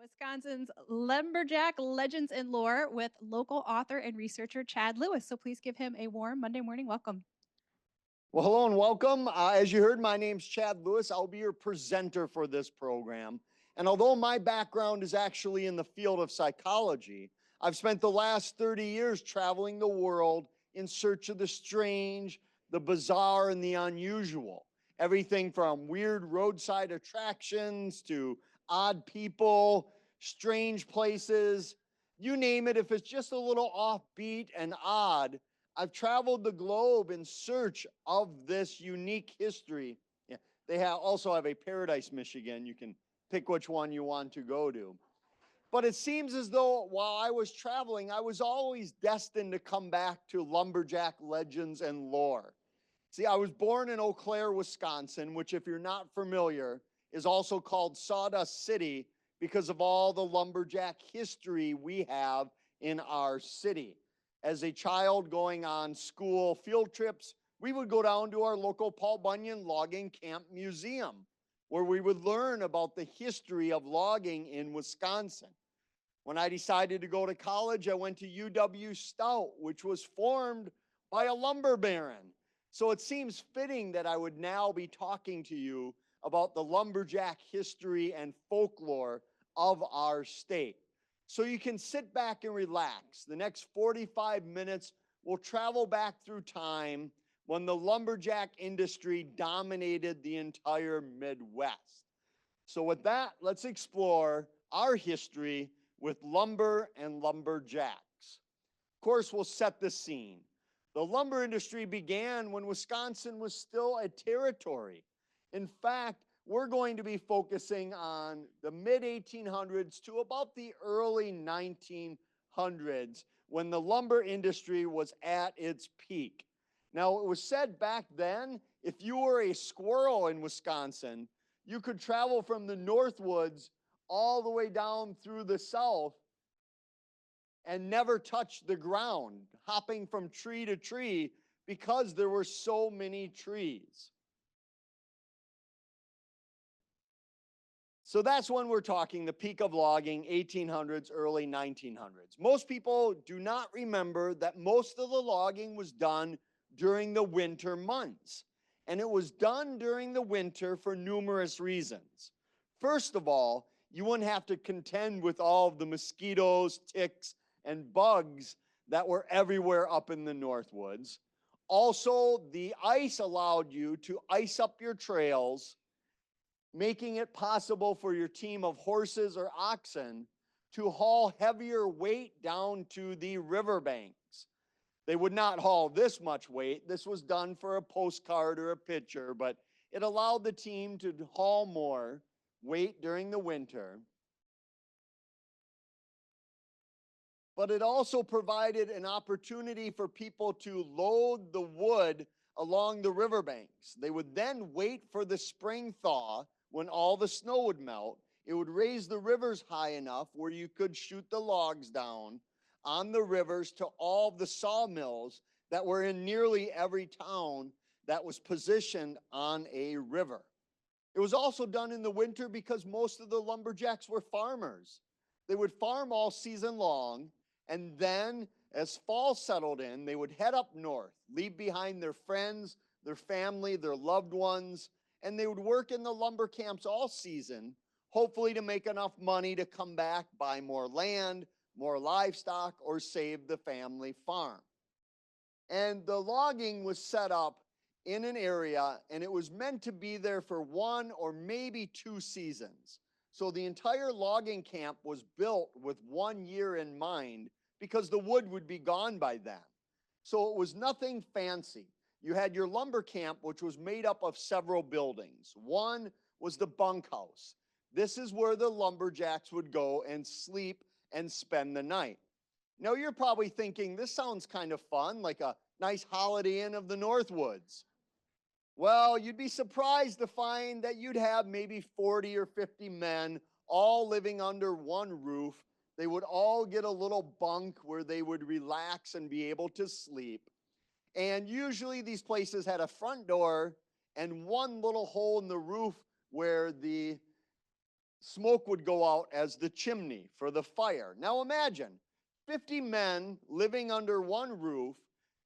Wisconsin's Lumberjack Legends and Lore with local author and researcher Chad Lewis. So please give him a warm Monday morning welcome. Well, hello and welcome. As you heard, my name's Chad Lewis. I'll be your presenter for this program. And although my background is actually in the field of psychology, I've spent the last 30 years traveling the world in search of the strange, the bizarre, and the unusual. Everything from weird roadside attractions to odd people, strange places, you name it. If it's just a little offbeat and odd, I've traveled the globe in search of this unique history. Yeah, they also have a Paradise, Michigan. You can pick which one you want to go to. But it seems as though while I was traveling, I was always destined to come back to lumberjack legends and lore. See, I was born in Eau Claire, Wisconsin, which, if you're not familiar, is also called Sawdust City because of all the lumberjack history we have in our city. As a child going on school field trips, we would go down to our local Paul Bunyan Logging Camp Museum, where we would learn about the history of logging in Wisconsin. When I decided to go to college, I went to UW Stout, which was formed by a lumber baron. So it seems fitting that I would now be talking to you about the lumberjack history and folklore of our state. So you can sit back and relax. The next 45 minutes, we'll travel back through time when the lumberjack industry dominated the entire Midwest. So with that, let's explore our history with lumber and lumberjacks. Of course, we'll set the scene. The lumber industry began when Wisconsin was still a territory. In fact, we're going to be focusing on the mid-1800s to about the early 1900s when the lumber industry was at its peak. Now, it was said back then, if you were a squirrel in Wisconsin, you could travel from the Northwoods all the way down through the South and never touch the ground, hopping from tree to tree because there were so many trees. So that's when we're talking the peak of logging, 1800s, early 1900s. Most people do not remember that most of the logging was done during the winter months. And it was done during the winter for numerous reasons. First of all, you wouldn't have to contend with all of the mosquitoes, ticks, and bugs that were everywhere up in the Northwoods. Also, the ice allowed you to ice up your trails, making it possible for your team of horses or oxen to haul heavier weight down to the riverbanks. They would not haul this much weight. This was done for a postcard or a picture, but it allowed the team to haul more weight during the winter. But it also provided an opportunity for people to load the wood along the riverbanks. They would then wait for the spring thaw when all the snow would melt. It would raise the rivers high enough where you could shoot the logs down on the rivers to all the sawmills that were in nearly every town that was positioned on a river. It was also done in the winter because most of the lumberjacks were farmers. They would farm all season long, and then as fall settled in, they would head up north, leave behind their friends, their family, their loved ones, and they would work in the lumber camps all season, hopefully to make enough money to come back, buy more land, more livestock, or save the family farm. And the logging was set up in an area, and it was meant to be there for 1 or maybe 2 seasons. So the entire logging camp was built with 1 year in mind because the wood would be gone by then. So it was nothing fancy. You had your lumber camp, which was made up of several buildings. One was the bunkhouse. This is where the lumberjacks would go and sleep and spend the night. Now you're probably thinking, this sounds kind of fun, like a nice Holiday Inn of the Northwoods. Well, you'd be surprised to find that you'd have maybe 40 or 50 men all living under one roof. They would all get a little bunk where they would relax and be able to sleep. And usually these places had a front door and one little hole in the roof where the smoke would go out as the chimney for the fire. Now imagine 50 men living under one roof,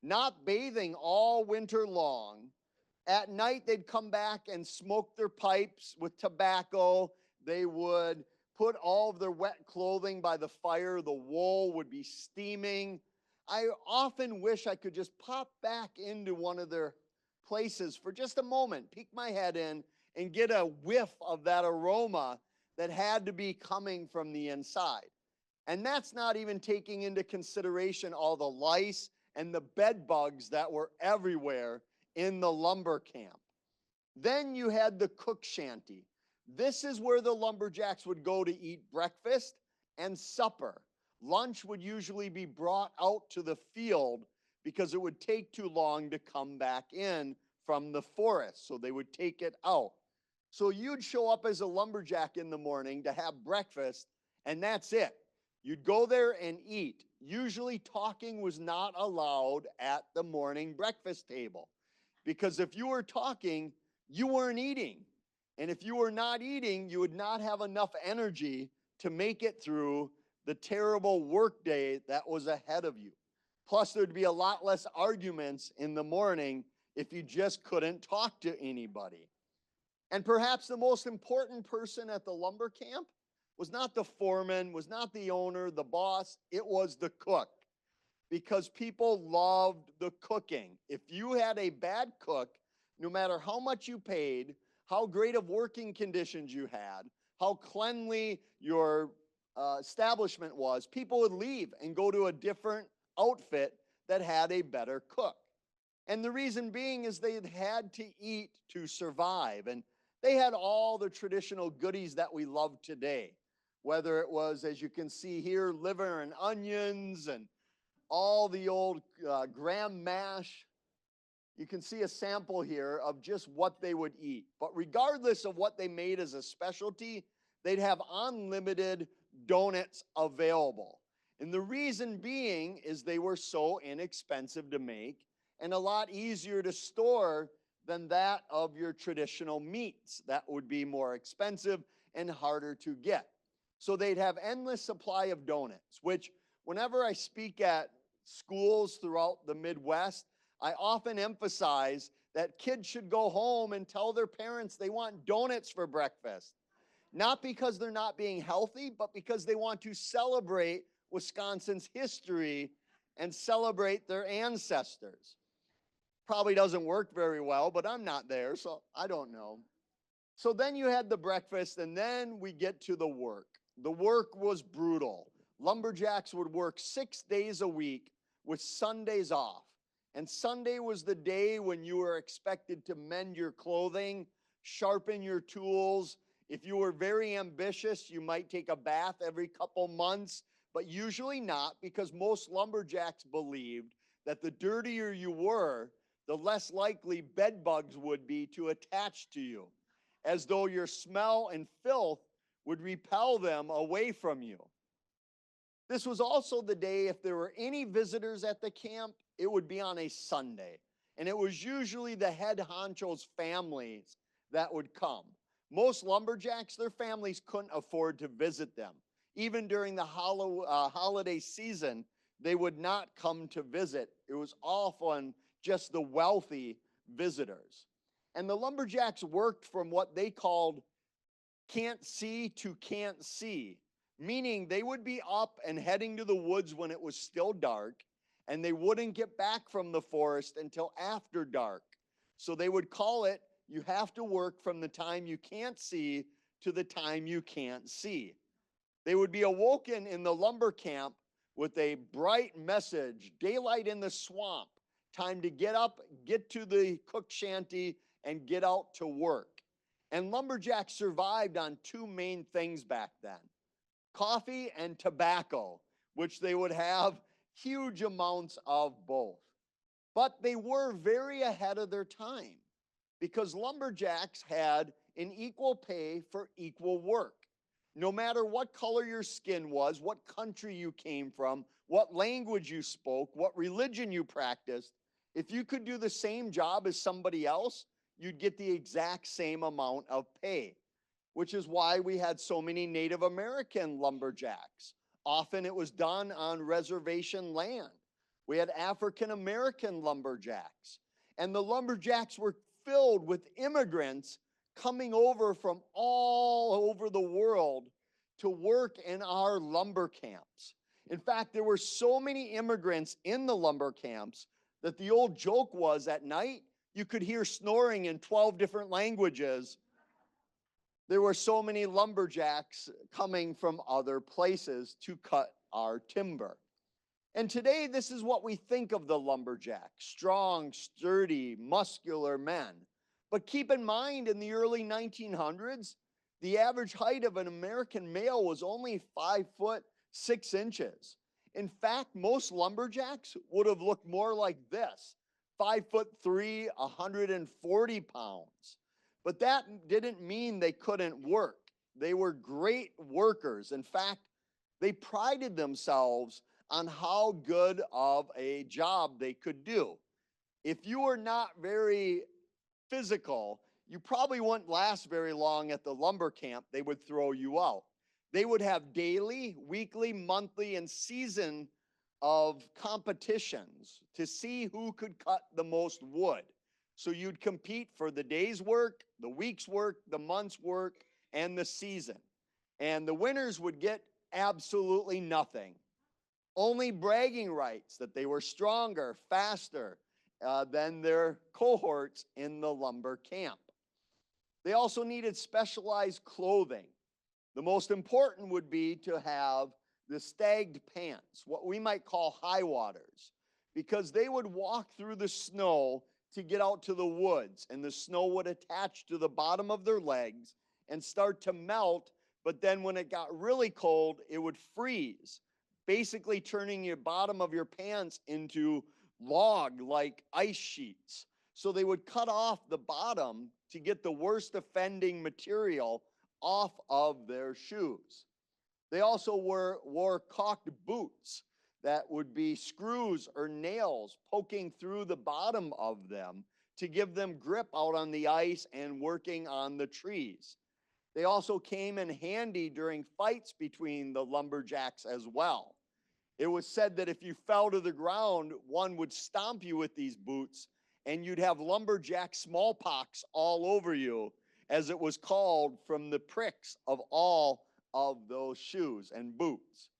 not bathing all winter long. At night, they'd come back and smoke their pipes with tobacco. They would put all of their wet clothing by the fire. The wool would be steaming. I often wish I could just pop back into one of their places for just a moment, peek my head in, and get a whiff of that aroma that had to be coming from the inside. And that's not even taking into consideration all the lice and the bed bugs that were everywhere in the lumber camp. Then you had the cook shanty. This is where the lumberjacks would go to eat breakfast and supper. Lunch would usually be brought out to the field because it would take too long to come back in from the forest, so they would take it out. So you'd show up as a lumberjack in the morning to have breakfast, and that's it. You'd go there and eat. Usually talking was not allowed at the morning breakfast table, because if you were talking, you weren't eating. And if you were not eating, you would not have enough energy to make it through the terrible workday that was ahead of you. Plus, there'd be a lot less arguments in the morning if you just couldn't talk to anybody. And perhaps the most important person at the lumber camp was not the foreman, was not the owner, the boss, it was the cook. Because people loved the cooking. If you had a bad cook, no matter how much you paid, how great of working conditions you had, how cleanly your establishment was, people would leave and go to a different outfit that had a better cook. And the reason being is they had to eat to survive. And they had all the traditional goodies that we love today, whether it was, as you can see here, liver and onions and all the old graham mash. You can see a sample here of just what they would eat. But regardless of what they made as a specialty, they'd have unlimited donuts available. And the reason being is they were so inexpensive to make and a lot easier to store than that of your traditional meats that would be more expensive and harder to get. So they'd have endless supply of donuts, which whenever I speak at schools throughout the Midwest, I often emphasize that kids should go home and tell their parents they want donuts for breakfast. Not because they're not being healthy, but because they want to celebrate Wisconsin's history and celebrate their ancestors. Probably doesn't work very well, but I'm not there, so I don't know. So then you had the breakfast, and then we get to the work. The work was brutal. Lumberjacks would work 6 days a week with Sundays off. And Sunday was the day when you were expected to mend your clothing, sharpen your tools. If you were very ambitious, you might take a bath every couple months, but usually not, because most lumberjacks believed that the dirtier you were, the less likely bed bugs would be to attach to you, as though your smell and filth would repel them away from you. This was also the day, if there were any visitors at the camp, it would be on a Sunday. And it was usually the head honcho's families that would come. Most lumberjacks, their families couldn't afford to visit them. Even during the holiday season, they would not come to visit. It was often just the wealthy visitors. And the lumberjacks worked from what they called can't see to can't see, meaning they would be up and heading to the woods when it was still dark, and they wouldn't get back from the forest until after dark. So they would call it, you have to work from the time you can't see to the time you can't see. They would be awoken in the lumber camp with a bright message, daylight in the swamp, time to get up, get to the cook shanty, and get out to work. And lumberjacks survived on two main things back then: coffee and tobacco, which they would have huge amounts of both. But they were very ahead of their time, because lumberjacks had an equal pay for equal work. No matter what color your skin was, what country you came from, what language you spoke, what religion you practiced, if you could do the same job as somebody else, you'd get the exact same amount of pay, which is why we had so many Native American lumberjacks. Often it was done on reservation land. We had African American lumberjacks, and the lumberjacks were filled with immigrants coming over from all over the world to work in our lumber camps. In fact, there were so many immigrants in the lumber camps that the old joke was at night, you could hear snoring in 12 different languages. There were so many lumberjacks coming from other places to cut our timber. And today, this is what we think of the lumberjack: strong, sturdy, muscular men. But keep in mind, in the early 1900s, the average height of an American male was only 5'6". In fact, most lumberjacks would have looked more like this: 5'3", 140 pounds. But that didn't mean they couldn't work. They were great workers. In fact, they prided themselves on how good of a job they could do. If you were not very physical, you probably wouldn't last very long at the lumber camp. They would throw you out. They would have daily, weekly, monthly, and season of competitions to see who could cut the most wood. So you'd compete for the day's work, the week's work, the month's work, and the season. And the winners would get absolutely nothing. Only bragging rights that they were stronger, faster than their cohorts in the lumber camp. They also needed specialized clothing. The most important would be to have the stagged pants, what we might call high waters, because they would walk through the snow to get out to the woods, and the snow would attach to the bottom of their legs and start to melt, but then when it got really cold, it would freeze, basically turning your bottom of your pants into log-like ice sheets. So they would cut off the bottom to get the worst offending material off of their shoes. They also wore caulked boots that would be screws or nails poking through the bottom of them to give them grip out on the ice and working on the trees. They also came in handy during fights between the lumberjacks as well. It was said that if you fell to the ground, one would stomp you with these boots, and you'd have lumberjack smallpox all over you, as it was called, from the pricks of all of those shoes and boots.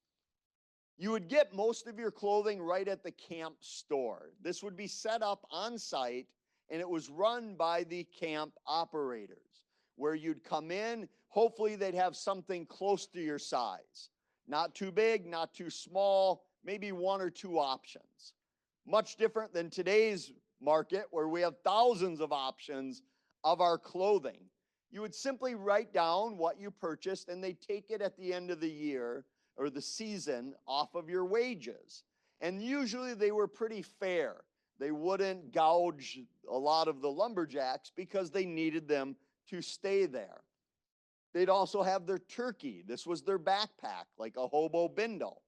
You would get most of your clothing right at the camp store. This would be set up on site, and it was run by the camp operators, where you'd come in. Hopefully they'd have something close to your size. Not too big, not too small, maybe one or two options. Much different than today's market, where we have thousands of options of our clothing. You would simply write down what you purchased, and they'd take it at the end of the year or the season off of your wages. And usually they were pretty fair. They wouldn't gouge a lot of the lumberjacks because they needed them to stay there. They'd also have their turkey. This was their backpack, like a hobo bindle.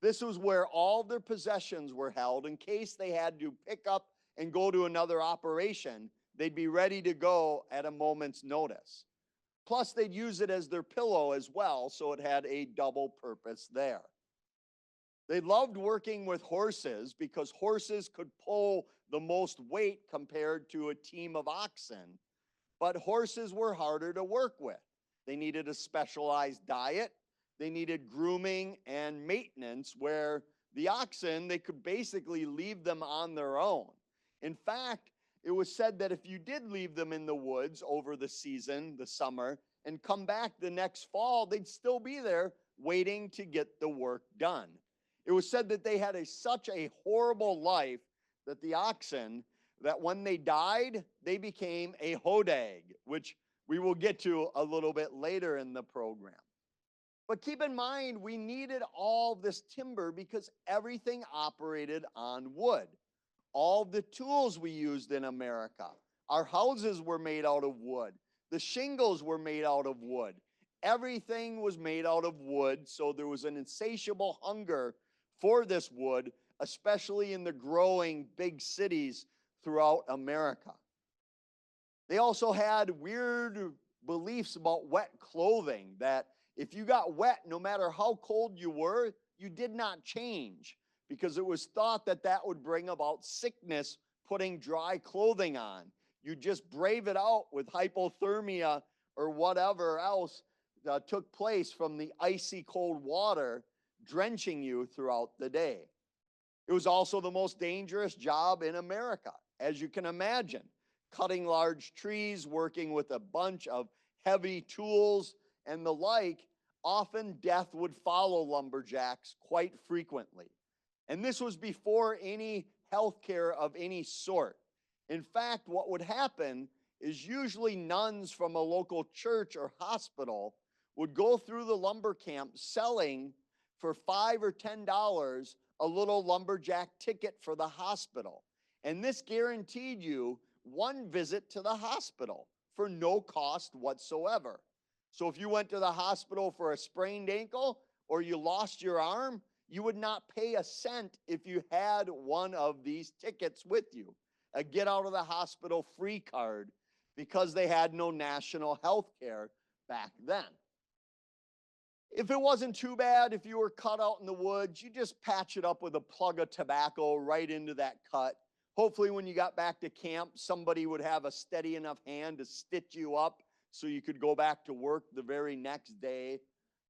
This was where all their possessions were held in case they had to pick up and go to another operation. They'd be ready to go at a moment's notice. Plus, they'd use it as their pillow as well, so it had a double purpose there. They loved working with horses because horses could pull the most weight compared to a team of oxen, but horses were harder to work with. They needed a specialized diet. They needed grooming and maintenance, where the oxen, they could basically leave them on their own. In fact, it was said that if you did leave them in the woods over the season, the summer, and come back the next fall, they'd still be there waiting to get the work done. It was said that they had such a horrible life that the oxen, that when they died, they became a hodag, which we will get to a little bit later in the program. But keep in mind, we needed all this timber because everything operated on wood. All the tools we used in America, our houses were made out of wood. The shingles were made out of wood. Everything was made out of wood, so there was an insatiable hunger for this wood, especially in the growing big cities throughout America. They also had weird beliefs about wet clothing, that if you got wet, no matter how cold you were, you did not change, because it was thought that that would bring about sickness putting dry clothing on. You just brave it out with hypothermia or whatever else took place from the icy cold water drenching you throughout the day. It was also the most dangerous job in America, as you can imagine. Cutting large trees, working with a bunch of heavy tools, and the like. Often death would follow lumberjacks quite frequently. And this was before any health care of any sort. In fact, what would happen is usually nuns from a local church or hospital would go through the lumber camp selling for $5 or $10 a little lumberjack ticket for the hospital. And this guaranteed you one visit to the hospital for no cost whatsoever. So if you went to the hospital for a sprained ankle or you lost your arm, you would not pay a cent if you had one of these tickets with you, a get out of the hospital free card, because they had no national health care back then. If it wasn't too bad, if you were cut out in the woods, you just patch it up with a plug of tobacco right into that cut. Hopefully when you got back to camp, somebody would have a steady enough hand to stitch you up so you could go back to work the very next day.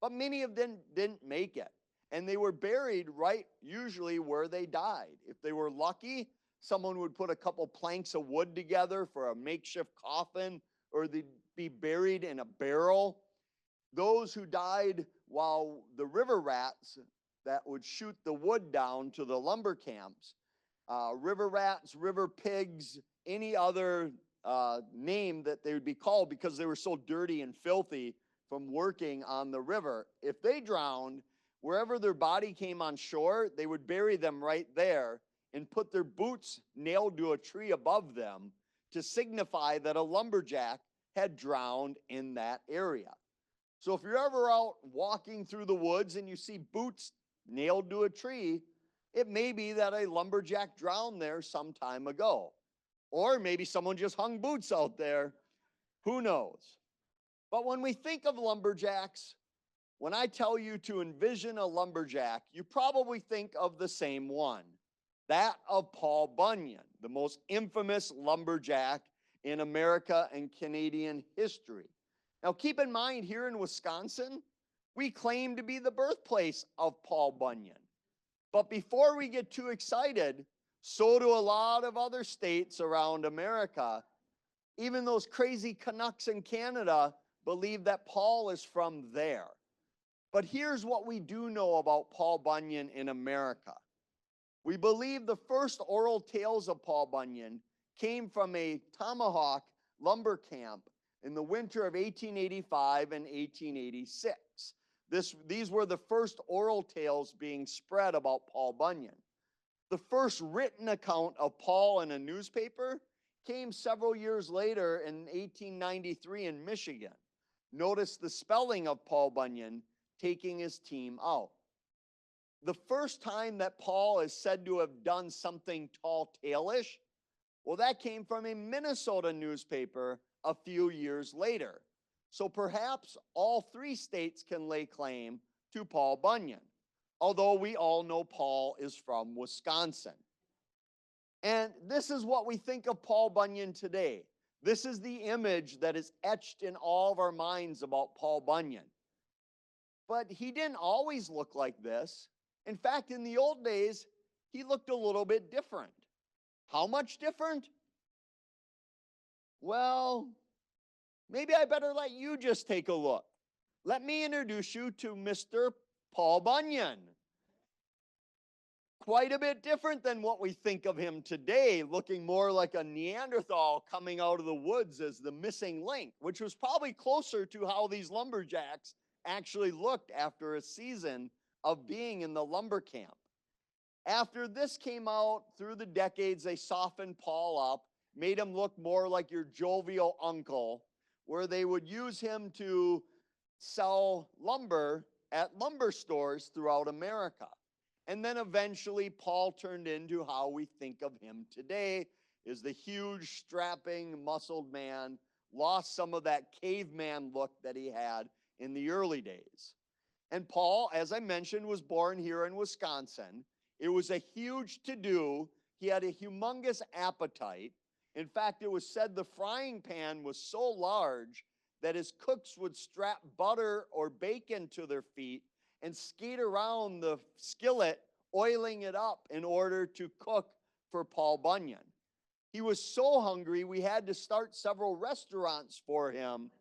But many of them didn't make it. And they were buried right usually where they died. If they were lucky, someone would put a couple planks of wood together for a makeshift coffin, or they'd be buried in a barrel. Those who died while the river rats that would shoot the wood down to the lumber camps, river rats, river pigs, any other name that they would be called, because they were so dirty and filthy from working on the river. If they drowned, wherever their body came on shore, they would bury them right there and put their boots nailed to a tree above them to signify that a lumberjack had drowned in that area. So if you're ever out walking through the woods and you see boots nailed to a tree, it may be that a lumberjack drowned there some time ago. Or maybe someone just hung boots out there. Who knows? But when we think of lumberjacks, when I tell you to envision a lumberjack, you probably think of the same one, that of Paul Bunyan, the most infamous lumberjack in America and Canadian history. Now, keep in mind, here in Wisconsin, we claim to be the birthplace of Paul Bunyan. But before we get too excited, so do a lot of other states around America. Even those crazy Canucks in Canada believe that Paul is from there. But here's what we do know about Paul Bunyan in America. We believe the first oral tales of Paul Bunyan came from a tomahawk lumber camp in the winter of 1885 and 1886. These were the first oral tales being spread about Paul Bunyan. The first written account of Paul in a newspaper came several years later in 1893 in Michigan. Notice the spelling of Paul Bunyan taking his team out. The first time that Paul is said to have done something tall-tale-ish, well, that came from a Minnesota newspaper a few years later. So perhaps all three states can lay claim to Paul Bunyan, although we all know Paul is from Wisconsin. And this is what we think of Paul Bunyan today. This is the image that is etched in all of our minds about Paul Bunyan. But he didn't always look like this. In fact, in the old days, he looked a little bit different. How much different? Well, maybe I better let you just take a look. Let me introduce you to Mr. Paul Bunyan. Quite a bit different than what we think of him today, looking more like a Neanderthal coming out of the woods as the missing link, which was probably closer to how these lumberjacks actually looked after a season of being in the lumber camp. After this came out through the decades, they softened Paul up, made him look more like your jovial uncle, where they would use him to sell lumber at lumber stores throughout America. And then eventually Paul turned into how we think of him today, is the huge, strapping, muscled man lost some of that caveman look that he had in the early days. And Paul, as I mentioned, was born here in Wisconsin. It was a huge to-do. He had a humongous appetite. In fact, it was said the frying pan was so large that his cooks would strap butter or bacon to their feet and skate around the skillet, oiling it up in order to cook for Paul Bunyan. He was so hungry, we had to start several restaurants for him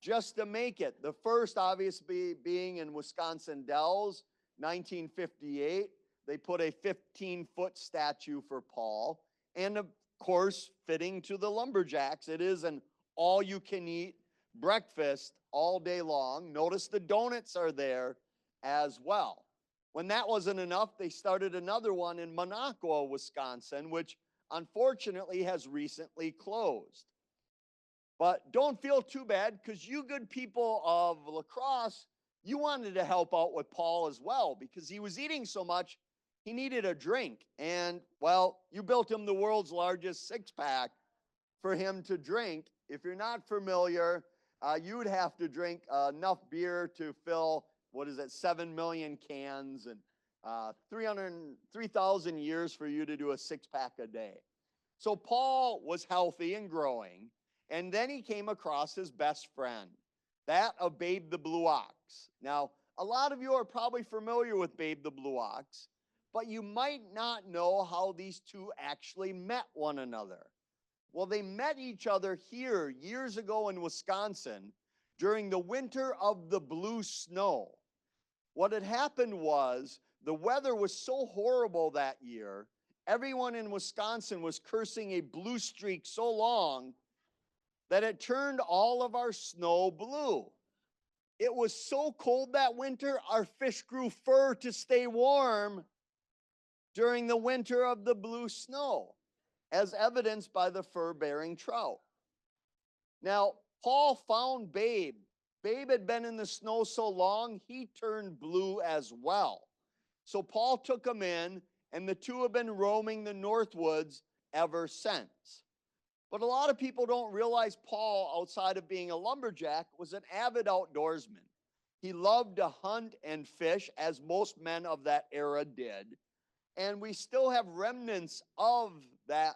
just to make it. The first, obviously, being in Wisconsin Dells, 1958. They put a 15-foot statue for Paul. And of course, fitting to the Lumberjacks, it is an all-you-can-eat breakfast all day long. Notice the donuts are there as well. When that wasn't enough, they started another one in Monaco, Wisconsin, which unfortunately has recently closed. But don't feel too bad, because you good people of La Crosse, you wanted to help out with Paul as well, because he was eating so much, he needed a drink. And, well, you built him the world's largest six-pack for him to drink. If you're not familiar, you would have to drink enough beer to fill, 7 million cans, and 3,000 years for you to do a six-pack a day. So Paul was healthy and growing, and then he came across his best friend, that of Babe the Blue Ox. Now, a lot of you are probably familiar with Babe the Blue Ox, but you might not know how these two actually met one another. Well, they met each other here years ago in Wisconsin during the winter of the blue snow. What had happened was the weather was so horrible that year, everyone in Wisconsin was cursing a blue streak so long that it turned all of our snow blue. It was so cold that winter, our fish grew fur to stay warm during the winter of the blue snow, as evidenced by the fur-bearing trout. Now, Paul found Babe. Babe had been in the snow so long, he turned blue as well. So Paul took him in, and the two have been roaming the Northwoods ever since. But a lot of people don't realize Paul, outside of being a lumberjack, was an avid outdoorsman. He loved to hunt and fish, as most men of that era did. And we still have remnants of that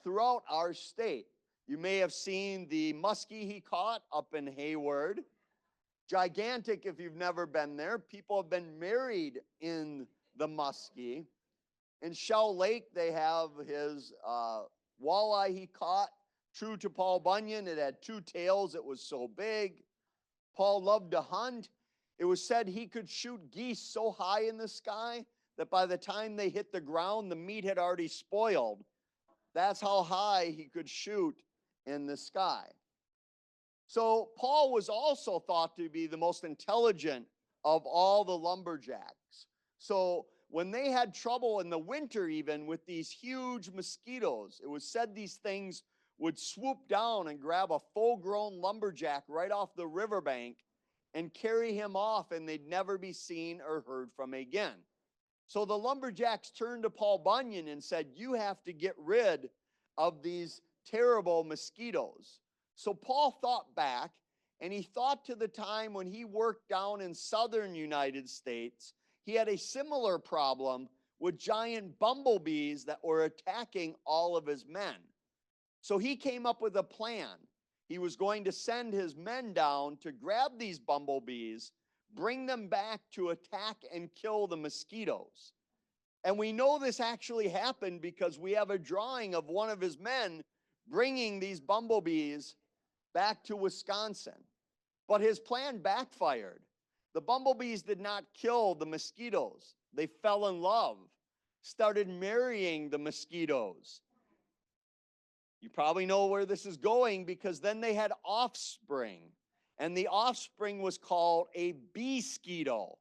throughout our state. You may have seen the muskie he caught up in Hayward. Gigantic if you've never been there. People have been married in the muskie. In Shell Lake, they have his walleye he caught. True to Paul Bunyan, it had two tails. It was so big. Paul loved to hunt. It was said he could shoot geese so high in the sky that by the time they hit the ground, the meat had already spoiled. That's how high he could shoot in the sky. So Paul was also thought to be the most intelligent of all the lumberjacks. So when they had trouble in the winter, even with these huge mosquitoes, it was said these things would swoop down and grab a full-grown lumberjack right off the riverbank and carry him off, and they'd never be seen or heard from again. So the lumberjacks turned to Paul Bunyan and said, you have to get rid of these terrible mosquitoes. So Paul thought back, and he thought to the time when he worked down in southern United States. He had a similar problem with giant bumblebees that were attacking all of his men. So he came up with a plan. He was going to send his men down to grab these bumblebees, bring them back to attack and kill the mosquitoes. And we know this actually happened because we have a drawing of one of his men bringing these bumblebees back to Wisconsin. But his plan backfired. The bumblebees did not kill the mosquitoes. They fell in love, started marrying the mosquitoes. You probably know where this is going, because then they had offspring. And the offspring was called a bee-skeeto.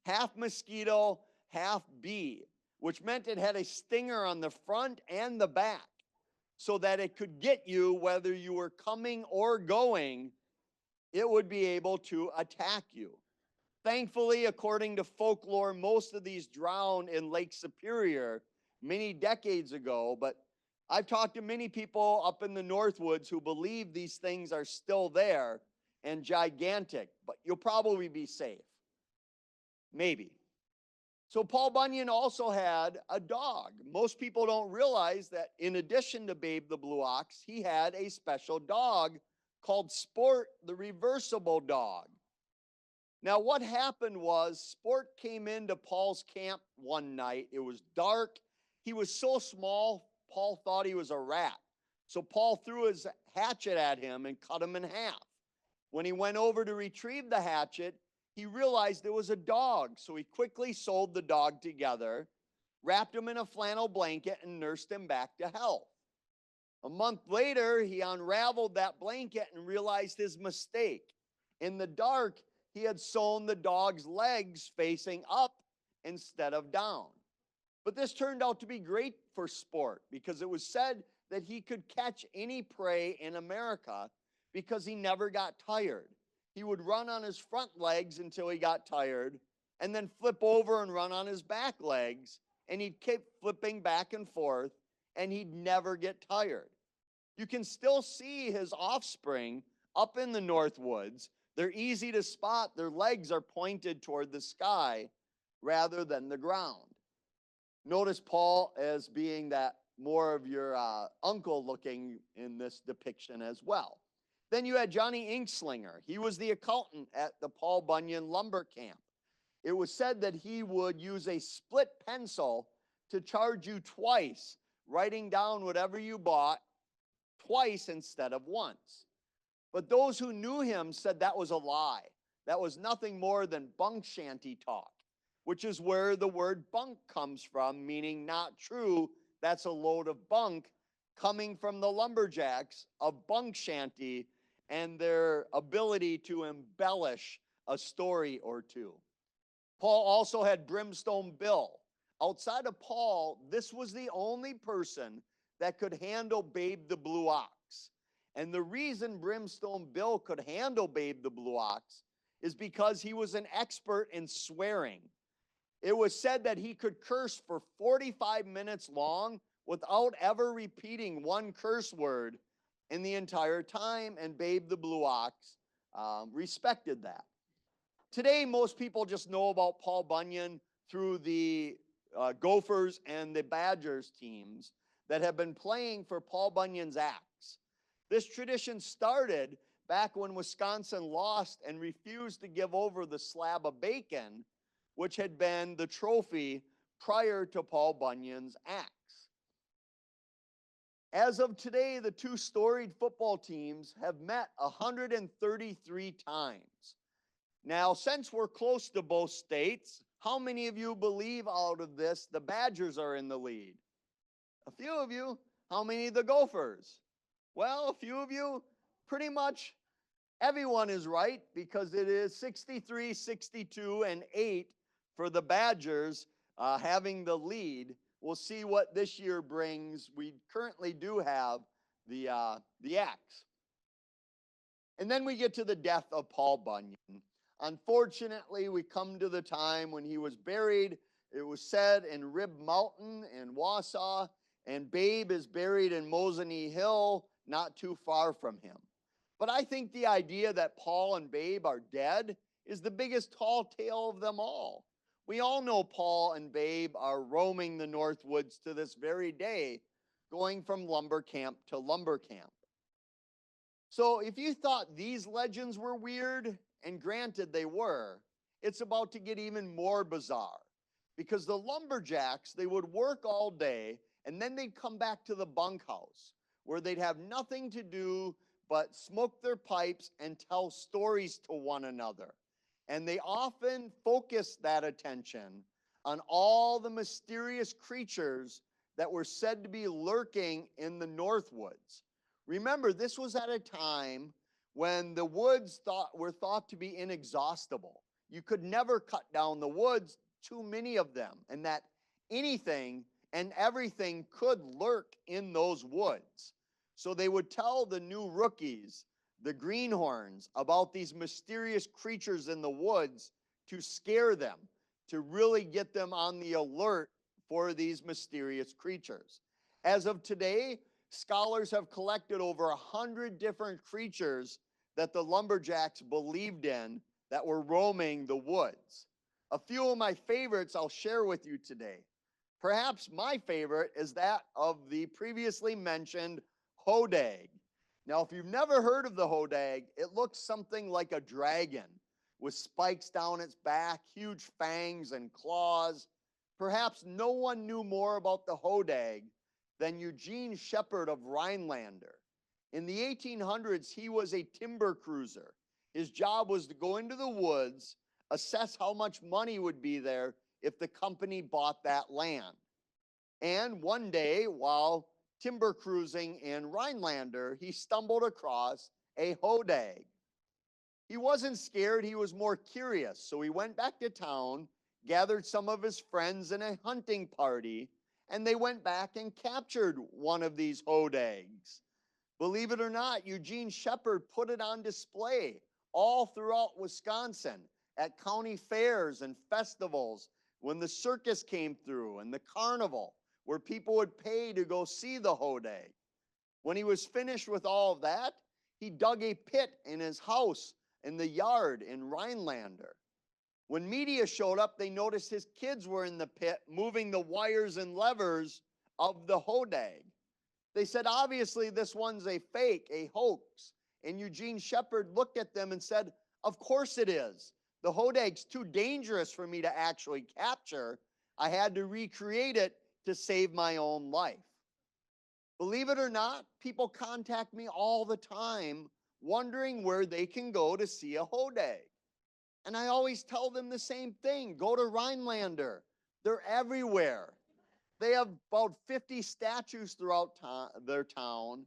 Half mosquito, half bee, which meant it had a stinger on the front and the back, so that it could get you whether you were coming or going. It would be able to attack you. Thankfully, according to folklore, most of these drowned in Lake Superior many decades ago, but I've talked to many people up in the Northwoods who believe these things are still there and gigantic, but you'll probably be safe. Maybe. So Paul Bunyan also had a dog. Most people don't realize that in addition to Babe the Blue Ox, he had a special dog called Sport the reversible dog. Now, what happened was Sport came into Paul's camp one night. It was dark. He was so small, Paul thought he was a rat. So Paul threw his hatchet at him and cut him in half. When he went over to retrieve the hatchet, he realized it was a dog. So he quickly sewed the dog together, wrapped him in a flannel blanket, and nursed him back to health. A month later, he unraveled that blanket and realized his mistake. In the dark, he had sewn the dog's legs facing up instead of down. But this turned out to be great for Sport because it was said that he could catch any prey in America because he never got tired. He would run on his front legs until he got tired and then flip over and run on his back legs, and he'd keep flipping back and forth and he'd never get tired. You can still see his offspring up in the North Woods. They're easy to spot. Their legs are pointed toward the sky rather than the ground. Notice Paul as being that more of your uncle looking in this depiction as well. Then you had Johnny Inkslinger. He was the accountant at the Paul Bunyan lumber camp. It was said that he would use a split pencil to charge you twice, writing down whatever you bought twice instead of once. But those who knew him said that was a lie. That was nothing more than bunk shanty talk, which is where the word bunk comes from, meaning not true. That's a load of bunk coming from the Lumberjacks of bunk shanty and their ability to embellish a story or two. Paul also had Brimstone Bill. Outside of Paul, this was the only person that could handle Babe the Blue Ox. And the reason Brimstone Bill could handle Babe the Blue Ox is because he was an expert in swearing. It was said that he could curse for 45 minutes long without ever repeating one curse word in the entire time, and Babe the Blue Ox respected that. Today, most people just know about Paul Bunyan through the Gophers and the Badgers teams that have been playing for Paul Bunyan's Axe. This tradition started back when Wisconsin lost and refused to give over the slab of bacon, which had been the trophy prior to Paul Bunyan's Axe. As of today, the two storied football teams have met 133 times. Now, since we're close to both states, how many of you believe out of this the Badgers are in the lead? A few of you. How many the Gophers? Well, a few of you. Pretty much everyone is right because it is 63, 62, and 8 for the Badgers having the lead. We'll see what this year brings. We currently do have the Axe. And then we get to the death of Paul Bunyan. Unfortunately, we come to the time when he was buried. It was said in Rib Mountain in Wausau, and Babe is buried in Mosinee Hill, not too far from him. But I think the idea that Paul and Babe are dead is the biggest tall tale of them all. We all know Paul and Babe are roaming the Northwoods to this very day, going from lumber camp to lumber camp. So if you thought these legends were weird, and granted they were, it's about to get even more bizarre. Because the Lumberjacks, they would work all day, and then they'd come back to the bunkhouse, where they'd have nothing to do but smoke their pipes and tell stories to one another. And they often focused that attention on all the mysterious creatures that were said to be lurking in the Northwoods. Remember, this was at a time when the woods were thought to be inexhaustible. You could never cut down the woods, too many of them, and that anything and everything could lurk in those woods. So they would tell the new rookies, the greenhorns, about these mysterious creatures in the woods to scare them, to really get them on the alert for these mysterious creatures. As of today, scholars have collected over 100 different creatures that the lumberjacks believed in that were roaming the woods. A few of my favorites I'll share with you today. Perhaps my favorite is that of the previously mentioned hodag. Now, if you've never heard of the hodag, it looks something like a dragon with spikes down its back, huge fangs and claws. Perhaps no one knew more about the hodag than Eugene Shepard of Rhinelander. In the 1800s, he was a timber cruiser. His job was to go into the woods, assess how much money would be there if the company bought that land. And one day, while timber cruising in Rhinelander, he stumbled across a hodag. He wasn't scared, he was more curious. So he went back to town, gathered some of his friends in a hunting party, and they went back and captured one of these hodags. Believe it or not, Eugene Shepard put it on display all throughout Wisconsin at county fairs and festivals when the circus came through and the carnival, where people would pay to go see the hodag. When he was finished with all of that, he dug a pit in his house in the yard in Rhinelander. When media showed up, they noticed his kids were in the pit moving the wires and levers of the hodag. They said, obviously, this one's a fake, a hoax. And Eugene Shepard looked at them and said, of course it is. The hodag's too dangerous for me to actually capture. I had to recreate it to save my own life. Believe it or not, people contact me all the time wondering where they can go to see a hodag. And I always tell them the same thing. Go to Rhinelander. They're everywhere. They have about 50 statues throughout their town.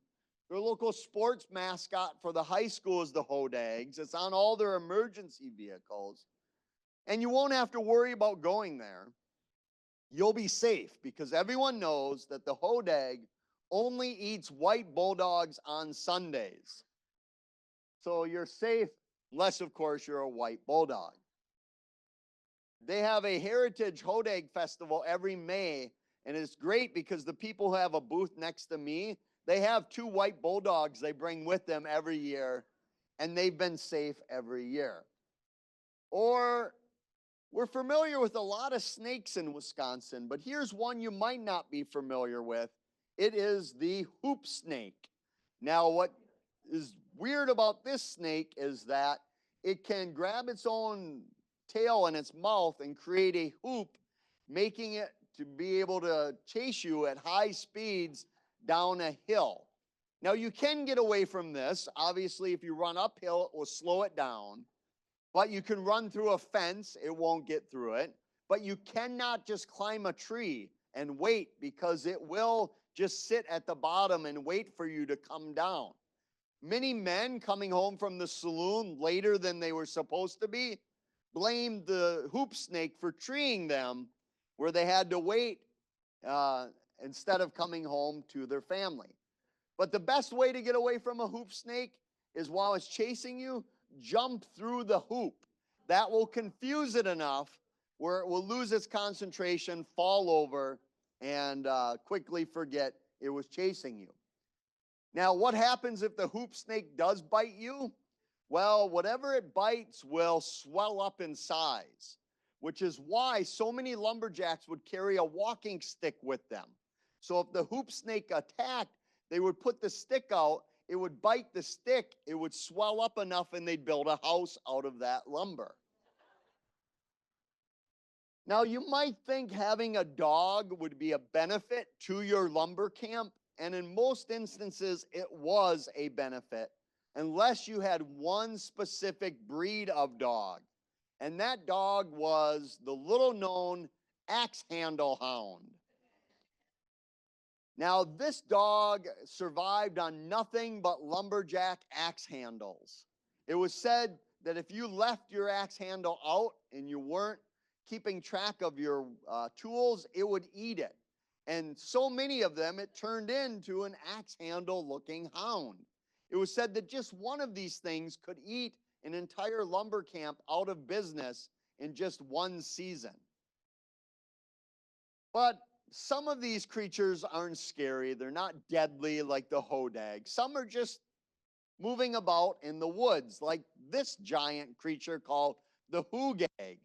Their local sports mascot for the high school is the hodags. It's on all their emergency vehicles. And you won't have to worry about going there. You'll be safe because everyone knows that the hodag only eats white bulldogs on Sundays. So you're safe unless, of course, you're a white bulldog. They have a Heritage Hodag Festival every May, and it's great because the people who have a booth next to me, they have 2 white bulldogs they bring with them every year, and they've been safe every year. Or we're familiar with a lot of snakes in Wisconsin, but here's one you might not be familiar with. It is the hoop snake. Now, what is weird about this snake is that it can grab its own tail in its mouth and create a hoop, making it to be able to chase you at high speeds down a hill. Now, you can get away from this. Obviously, if you run uphill, it will slow it down. But you can run through a fence, it won't get through it. But you cannot just climb a tree and wait because it will just sit at the bottom and wait for you to come down. Many men coming home from the saloon later than they were supposed to be blamed the hoop snake for treeing them, where they had to wait instead of coming home to their family. But the best way to get away from a hoop snake is while it's chasing you, jump through the hoop. That will confuse it enough where it will lose its concentration, fall over, and quickly forget it was chasing you. Now, what happens if the hoop snake does bite you? Well, whatever it bites will swell up in size, which is why so many lumberjacks would carry a walking stick with them. So if the hoop snake attacked, they would put the stick out, it would bite the stick, it would swell up enough, and they'd build a house out of that lumber. Now, you might think having a dog would be a benefit to your lumber camp, and in most instances, it was a benefit, unless you had one specific breed of dog. And that dog was the little known axe handle hound. Now, this dog survived on nothing but lumberjack axe handles. It was said that if you left your axe handle out and you weren't keeping track of your tools, it would eat it. And so many of them, it turned into an axe handle looking hound. It was said that just one of these things could eat an entire lumber camp out of business in just one season. But some of these creatures aren't scary. They're not deadly like the hodag. Some are just moving about in the woods, like this giant creature called the hoogag.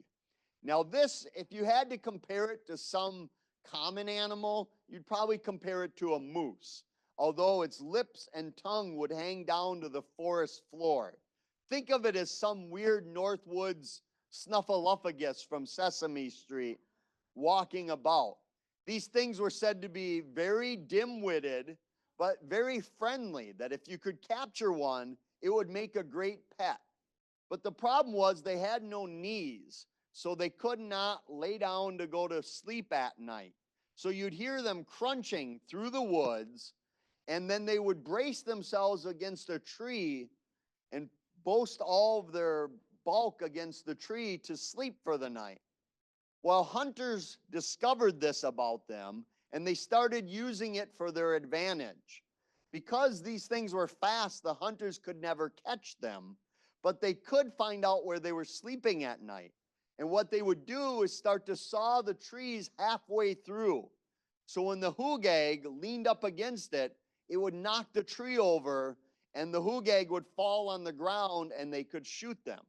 Now, this, if you had to compare it to some common animal, you'd probably compare it to a moose, although its lips and tongue would hang down to the forest floor. Think of it as some weird Northwoods snuffleupagus from Sesame Street walking about. These things were said to be very dim-witted, but very friendly, that if you could capture one, it would make a great pet. But the problem was they had no knees, so they could not lay down to go to sleep at night. So you'd hear them crunching through the woods, and then they would brace themselves against a tree and boast all of their bulk against the tree to sleep for the night. Well, hunters discovered this about them, and they started using it for their advantage. Because these things were fast, the hunters could never catch them, but they could find out where they were sleeping at night. And what they would do is start to saw the trees halfway through. So when the hoogag leaned up against it, it would knock the tree over, and the hoogag would fall on the ground, and they could shoot them.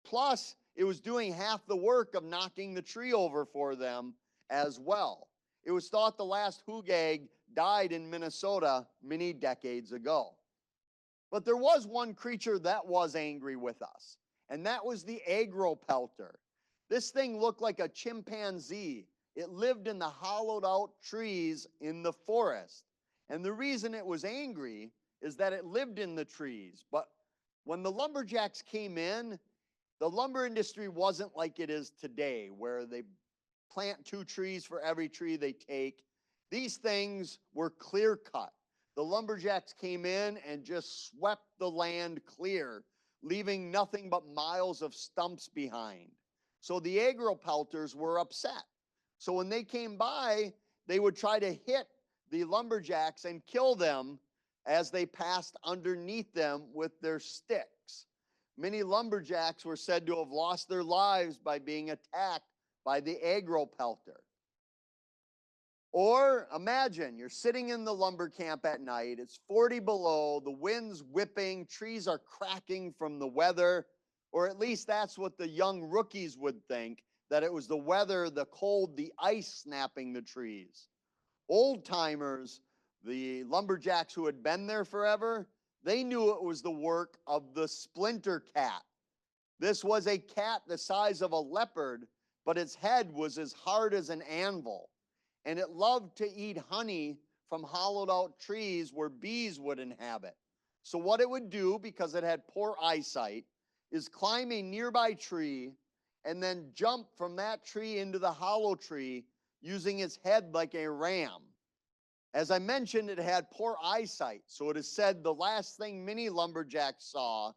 Plus, it was doing half the work of knocking the tree over for them as well. It was thought the last hoogag died in Minnesota many decades ago. But there was one creature that was angry with us, and that was the agropelter. This thing looked like a chimpanzee. It lived in the hollowed out trees in the forest. And the reason it was angry is that it lived in the trees. But when the lumberjacks came in, the lumber industry wasn't like it is today, where they plant 2 trees for every tree they take. These things were clear cut. The lumberjacks came in and just swept the land clear, leaving nothing but miles of stumps behind. So the agropelters were upset. So when they came by, they would try to hit the lumberjacks and kill them as they passed underneath them with their sticks. Many lumberjacks were said to have lost their lives by being attacked by the agropelter. Or imagine you're sitting in the lumber camp at night, it's 40 below, the wind's whipping, trees are cracking from the weather, or at least that's what the young rookies would think, that it was the weather, the cold, the ice snapping the trees. Old timers, the lumberjacks who had been there forever, they knew it was the work of the splinter cat. This was a cat the size of a leopard, but its head was as hard as an anvil. And it loved to eat honey from hollowed out trees where bees would inhabit. So what it would do, because it had poor eyesight, is climb a nearby tree and then jump from that tree into the hollow tree using its head like a ram. As I mentioned, it had poor eyesight, so it is said the last thing many lumberjacks saw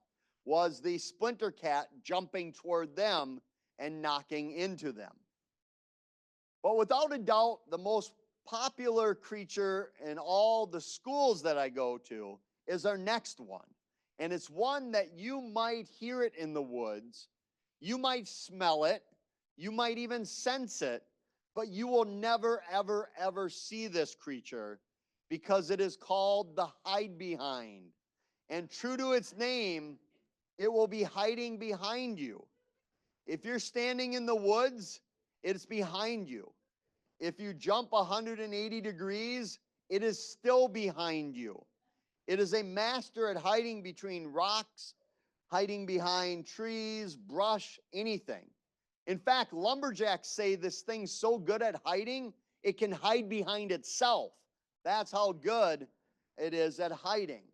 was the splinter cat jumping toward them and knocking into them. But without a doubt, the most popular creature in all the schools that I go to is our next one. And it's one that you might hear it in the woods, you might smell it, you might even sense it, but you will never, ever, ever see this creature because it is called the hide behind. And true to its name, it will be hiding behind you. If you're standing in the woods, it's behind you. If you jump 180 degrees, it is still behind you. It is a master at hiding between rocks, hiding behind trees, brush, anything. In fact, lumberjacks say this thing's so good at hiding, it can hide behind itself. That's how good it is at hiding.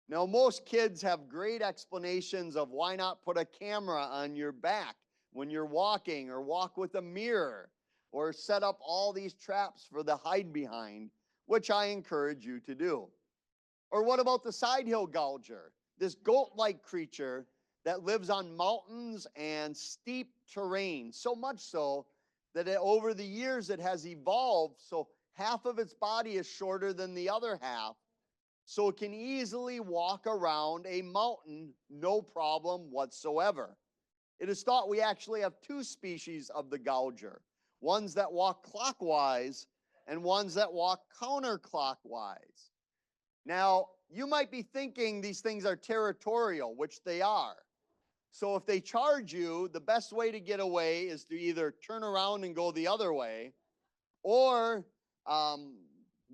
Now, most kids have great explanations of why not put a camera on your back when you're walking, or walk with a mirror, or set up all these traps for the hide behind, which I encourage you to do. Or what about the side hill gouger, this goat-like creature that lives on mountains and steep terrain, so much so that over the years it has evolved so half of its body is shorter than the other half, so it can easily walk around a mountain no problem whatsoever. It is thought we actually have 2 species of the gouger. ones that walk clockwise, and ones that walk counterclockwise. Now, you might be thinking these things are territorial, which they are. So if they charge you, the best way to get away is to either turn around and go the other way, or um,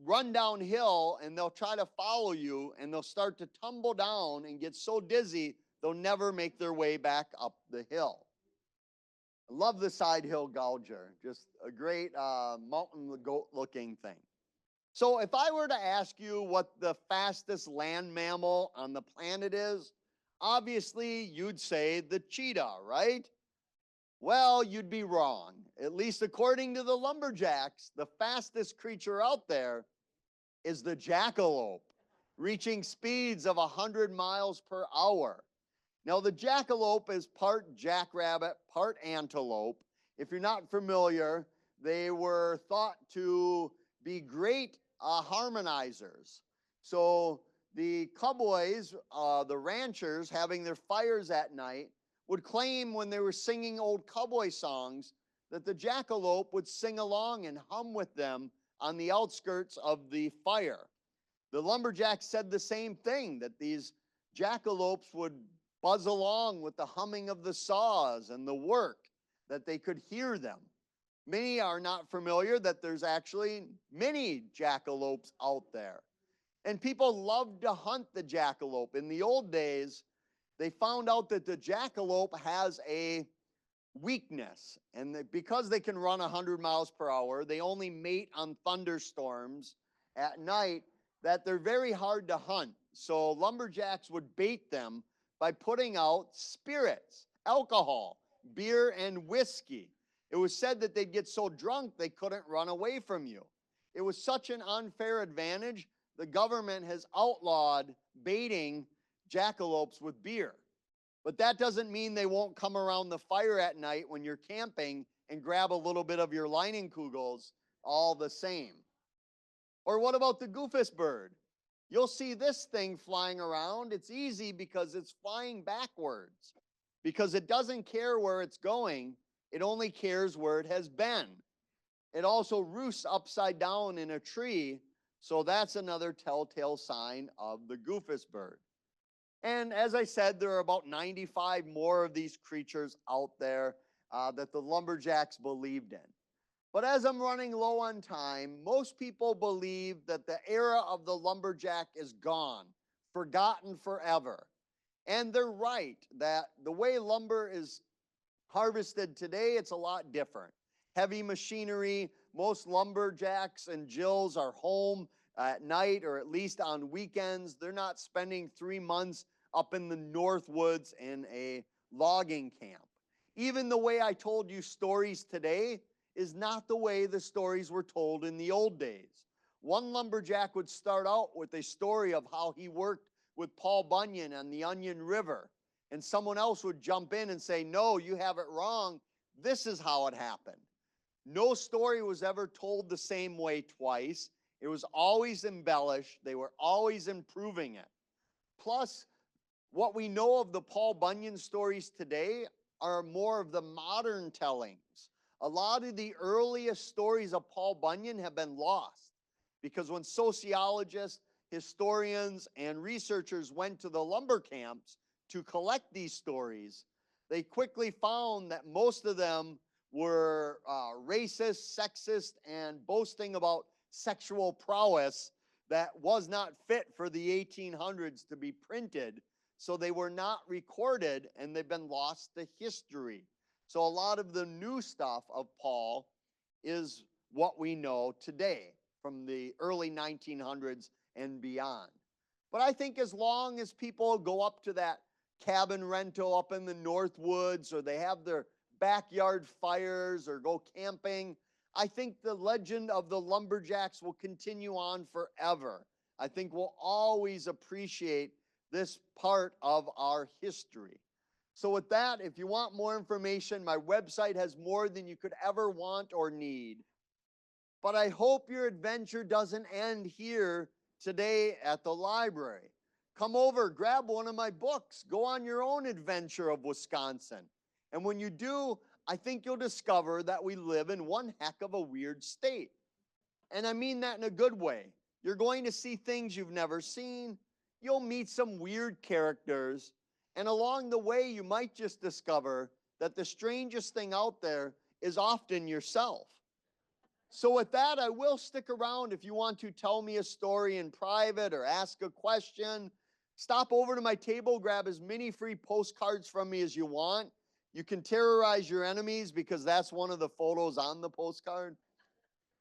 run downhill, and they'll try to follow you, and they'll start to tumble down and get so dizzy they'll never make their way back up the hill. I love the side hill gouger, just a great mountain goat looking thing. So if I were to ask you what the fastest land mammal on the planet is, obviously you'd say the cheetah, right? Well, you'd be wrong. At least according to the lumberjacks, the fastest creature out there is the jackalope, reaching speeds of 100 miles per hour. Now, the jackalope is part jackrabbit, part antelope. If you're not familiar, they were thought to be great harmonizers. So the cowboys, the ranchers having their fires at night, would claim when they were singing old cowboy songs that the jackalope would sing along and hum with them on the outskirts of the fire. The lumberjacks said the same thing, that these jackalopes would buzz along with the humming of the saws and the work, that they could hear them. Many are not familiar that there's actually many jackalopes out there. And people love to hunt the jackalope. In the old days, they found out that the jackalope has a weakness. And that because they can run 100 miles per hour, they only mate on thunderstorms at night, that they're very hard to hunt. So lumberjacks would bait them by putting out spirits, alcohol, beer, and whiskey. It was said that they'd get so drunk they couldn't run away from you. It was such an unfair advantage, the government has outlawed baiting jackalopes with beer. But that doesn't mean they won't come around the fire at night when you're camping and grab a little bit of your Leinenkugels all the same. Or what about the goofus bird? You'll see this thing flying around. It's easy because it's flying backwards, because it doesn't care where it's going. It only cares where it has been. It also roosts upside down in a tree, so that's another telltale sign of the goofus bird. And as I said, there are about 95 more of these creatures out there that the lumberjacks believed in. But as I'm running low on time, most people believe that the era of the lumberjack is gone, forgotten forever. And they're right, that the way lumber is harvested today, it's a lot different. Heavy machinery, most lumberjacks and Jills are home at night, or at least on weekends. They're not spending 3 months up in the North Woods in a logging camp. Even the way I told you stories today is not the way the stories were told in the old days. One lumberjack would start out with a story of how he worked with Paul Bunyan on the Onion River, and someone else would jump in and say, "No, you have it wrong. This is how it happened." No story was ever told the same way twice. It was always embellished. They were always improving it. Plus, what we know of the Paul Bunyan stories today are more of the modern tellings. A lot of the earliest stories of Paul Bunyan have been lost, because when sociologists, historians, and researchers went to the lumber camps to collect these stories, they quickly found that most of them were racist, sexist, and boasting about sexual prowess that was not fit for the 1800s to be printed. So they were not recorded, and they've been lost to history. So a lot of the new stuff of Paul is what we know today from the early 1900s and beyond. But I think as long as people go up to that cabin rental up in the North Woods, or they have their backyard fires, or go camping, I think the legend of the lumberjacks will continue on forever. I think we'll always appreciate this part of our history. So with that, if you want more information, my website has more than you could ever want or need. But I hope your adventure doesn't end here today at the library. Come over, grab one of my books, go on your own adventure of Wisconsin. And when you do, I think you'll discover that we live in one heck of a weird state. And I mean that in a good way. You're going to see things you've never seen. You'll meet some weird characters. And along the way, you might just discover that the strangest thing out there is often yourself. So, with that, I will stick around if you want to tell me a story in private or ask a question. Stop over to my table, grab as many free postcards from me as you want. You can terrorize your enemies because that's one of the photos on the postcard.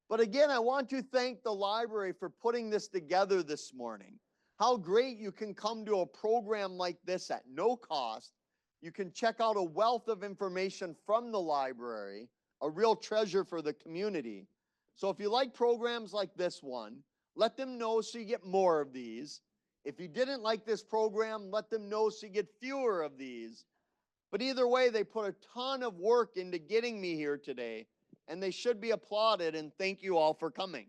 But again, I want to thank the library for putting this together this morning. How great you can come to a program like this at no cost. You can check out a wealth of information from the library, a real treasure for the community. So if you like programs like this one, let them know so you get more of these. If you didn't like this program, let them know so you get fewer of these. But either way, they put a ton of work into getting me here today, and they should be applauded, and thank you all for coming.